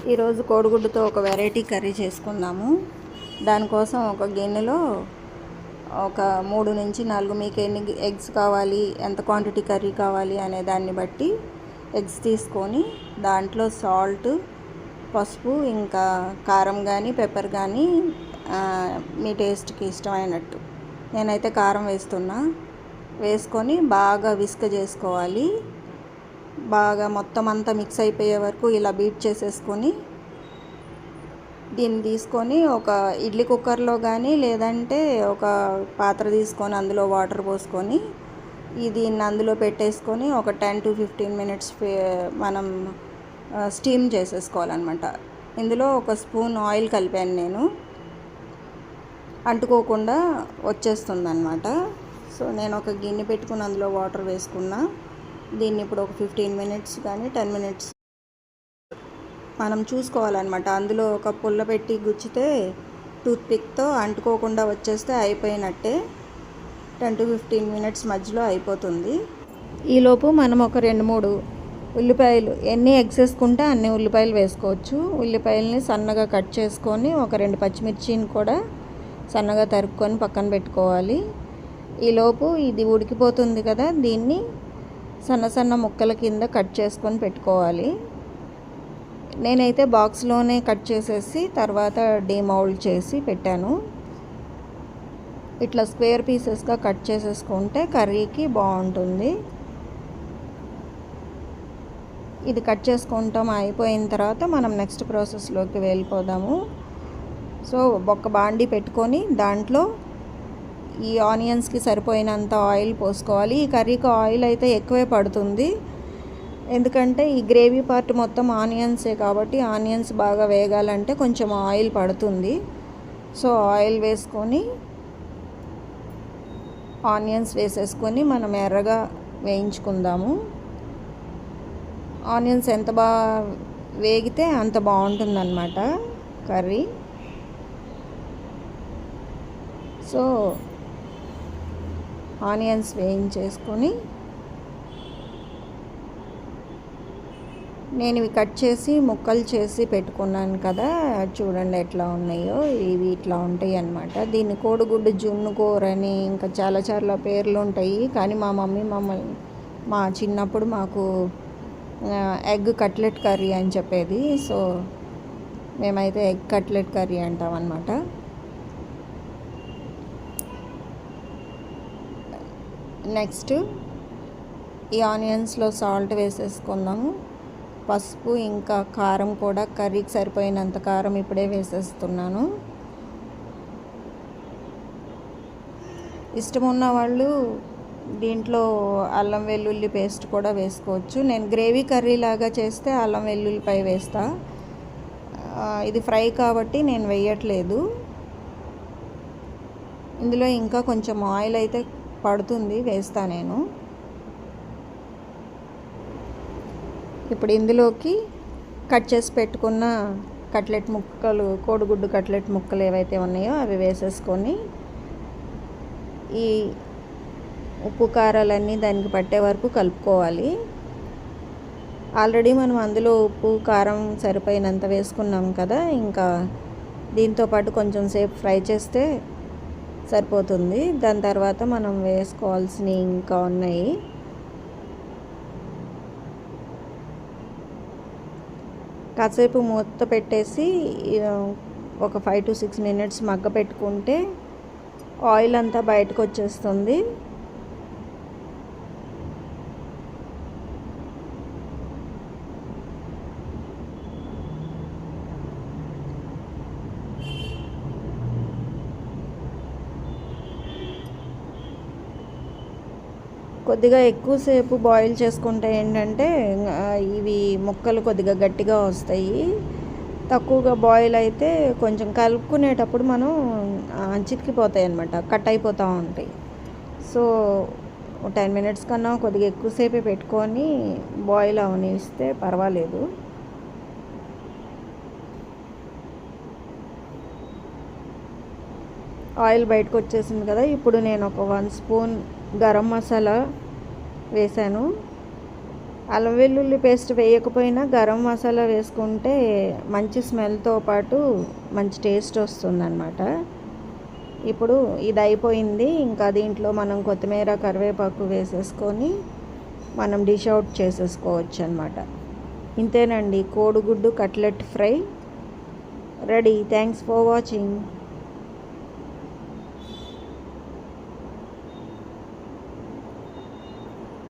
ఈరోజు కోడిగుడ్డుతో ఒక variety curry చేసుకుందాము. దానికోసం ఒక గిన్నెలో ఒక 3 నుంచి 4 మీకు ఎన్ని ఎగ్స్ కావాలి, ఎంత క్వాంటిటీ కర్రీ కావాలి అనే దాన్ని బట్టి ఎగ్స్ తీసుకొని దాంట్లో సాల్ట్, పసుపు, ఇంకా కారం కానీ పెప్పర్ కానీ మీ టేస్ట్కి ఇష్టమైనట్టు, నేనైతే కారం వేసుకొని బాగా విస్క్ చేసుకోవాలి. బాగా మొత్తం అంతా మిక్స్ అయిపోయే వరకు ఇలా బీట్ చేసేసుకొని దీన్ని తీసుకొని ఒక ఇడ్లీ కుక్కర్లో కానీ లేదంటే ఒక పాత్ర తీసుకొని అందులో వాటర్ పోసుకొని దీన్ని అందులో పెట్టేసుకొని ఒక 10 to 15 మినిట్స్ మనం స్టీమ్ చేసేసుకోవాలన్నమాట. ఇందులో ఒక స్పూన్ ఆయిల్ కలిపాను నేను, అంటుకోకుండా వచ్చేస్తుంది అన్నమాట. సో నేను ఒక గిన్నె పెట్టుకుని అందులో వాటర్ వేసుకున్నా. దీన్ని ఇప్పుడు ఒక 15 మినిట్స్ కానీ 10 మినిట్స్ మనం చూసుకోవాలన్నమాట. అందులో ఒక పుల్ల పెట్టి గుచ్చితే టూత్పిక్తో అంటుకోకుండా వచ్చేస్తే అయిపోయినట్టే. 10 to 15 మినిట్స్ మధ్యలో అయిపోతుంది. ఈలోపు మనం ఒక 2-3 ఉల్లిపాయలు, ఎన్ని ఎగ్స్ వేసుకుంటే అన్ని ఉల్లిపాయలు వేసుకోవచ్చు. ఉల్లిపాయలని సన్నగా కట్ చేసుకొని ఒక 2 పచ్చిమిర్చిని కూడా సన్నగా తరుక్కొని పక్కన పెట్టుకోవాలి. ఈలోపు ఇది ఉడికిపోతుంది కదా, దీన్ని సన్న సన్న ముక్కల కింద కట్ చేసుకొని పెట్టుకోవాలి. నేనైతే బాక్స్లోనే కట్ చేసేసి తర్వాత డీమౌల్డ్ చేసి పెట్టాను. ఇట్లా స్క్వేర్ పీసెస్గా కట్ చేసేసుకుంటే కర్రీకి బాగుంటుంది. ఇది కట్ చేసుకుంటాం అయిపోయిన తర్వాత మనం నెక్స్ట్ ప్రాసెస్లోకి వెళ్ళిపోదాము. సో ఒక బాండీ పెట్టుకొని దాంట్లో ఈ ఆనియన్స్కి సరిపోయినంత ఆయిల్ పోసుకోవాలి. ఈ కర్రీకి ఆయిల్ అయితే ఎక్కువే పడుతుంది, ఎందుకంటే ఈ గ్రేవీ పార్ట్ మొత్తం ఆనియన్సే కాబట్టి ఆనియన్స్ బాగా వేగాలంటే కొంచెం ఆయిల్ పడుతుంది. సో ఆయిల్ వేసుకొని ఆనియన్స్ వేసేసుకొని మనం ఎర్రగా వేయించుకుందాము. ఆనియన్స్ ఎంత బాగా వేగితే అంత బాగుంటుందన్నమాట కర్రీ. సో ఆనియన్స్ వేయించేసుకొని నేను ఇవి కట్ చేసి ముక్కలు చేసి పెట్టుకున్నాను కదా, చూడండి ఎట్లా ఉన్నాయో. ఇవి ఇట్లా ఉంటాయి అన్నమాట. దీన్ని కోడిగుడ్డు జున్ను కూర అని ఇంకా చాలా పేర్లు ఉంటాయి. కానీ మా చిన్నప్పుడు మాకు ఎగ్ కట్లెట్ కర్రీ అని చెప్పేది. సో మేమైతే ఎగ్ కట్లెట్ కర్రీ అంటాం అన్నమాట. నెక్స్ట్ ఈ ఆనియన్స్లో సాల్ట్ వేసేసుకుందాము. పసుపు ఇంకా కారం కూడా కర్రీకి సరిపోయినంత కారం ఇప్పుడే వేసేస్తున్నాను. ఇష్టం ఉన్న వాళ్ళు దీంట్లో అల్లం వెల్లుల్లి పేస్ట్ కూడా వేసుకోవచ్చు. నేను గ్రేవీ కర్రీ లాగా చేస్తే అల్లం వెల్లుల్లిపై వేస్తా. ఇది ఫ్రై కాబట్టి నేను వేయట్లేదు. ఇందులో ఇంకా కొంచెం ఆయిల్ అయితే పడుతుంది, వేస్తా నేను. ఇప్పుడు ఇందులోకి కట్ చేసి పెట్టుకున్న కట్లెట్ ముక్కలు, కోడిగుడ్డు కట్లెట్ ముక్కలు ఏవైతే ఉన్నాయో అవి వేసేసుకొని ఈ ఉప్పు కారాలన్నీ దానికి పట్టే వరకు కలుపుకోవాలి. ఆల్రెడీ మనం అందులో ఉప్పు కారం సరిపోయినంత వేసుకున్నాం కదా, ఇంకా దీంతో పాటు కొంచెం సేపు ఫ్రై చేస్తే సరిపోతుంది. దాని తర్వాత మనం వేసుకోవాల్సినవి ఇంకా ఉన్నాయి. కాసేపు మూత పెట్టేసి ఒక 5 to 6 మినిట్స్ మగ్గ పెట్టుకుంటే ఆయిల్ అంతా బయటకు వచ్చేస్తుంది. కొద్దిగా ఎక్కువసేపు బాయిల్ చేసుకుంటే ఏంటంటే ఇవి ముక్కలు కొద్దిగా గట్టిగా వస్తాయి. తక్కువగా బాయిల్ అయితే కొంచెం కలుపుకునేటప్పుడు మనం చితికిపోతాయి అన్నమాట, కట్ అయిపోతూ ఉంటాయి. సో 10 మినిట్స్ కన్నా కొద్దిగా ఎక్కువసేపే పెట్టుకొని బాయిల్ అవనిస్తే పర్వాలేదు. ఆయిల్ బయటకు వచ్చేసింది కదా. ఇప్పుడు నేను ఒక 1 స్పూన్ గరం మసాలా వేసాను. అల్లం వెల్లుల్లి పేస్ట్ వేయకపోయినా గరం మసాలా వేసుకుంటే మంచి స్మెల్తో పాటు మంచి టేస్ట్ వస్తుందన్నమాట. ఇప్పుడు ఇది అయిపోయింది. ఇంకా దీంట్లో మనం కొత్తిమీర కరివేపాకు వేసేసుకొని మనం డిష్ అవుట్ చేసేసుకోవచ్చు అన్నమాట. ఇంతేనండి, కోడిగుడ్డు cutlet fry ready. Thanks for watching.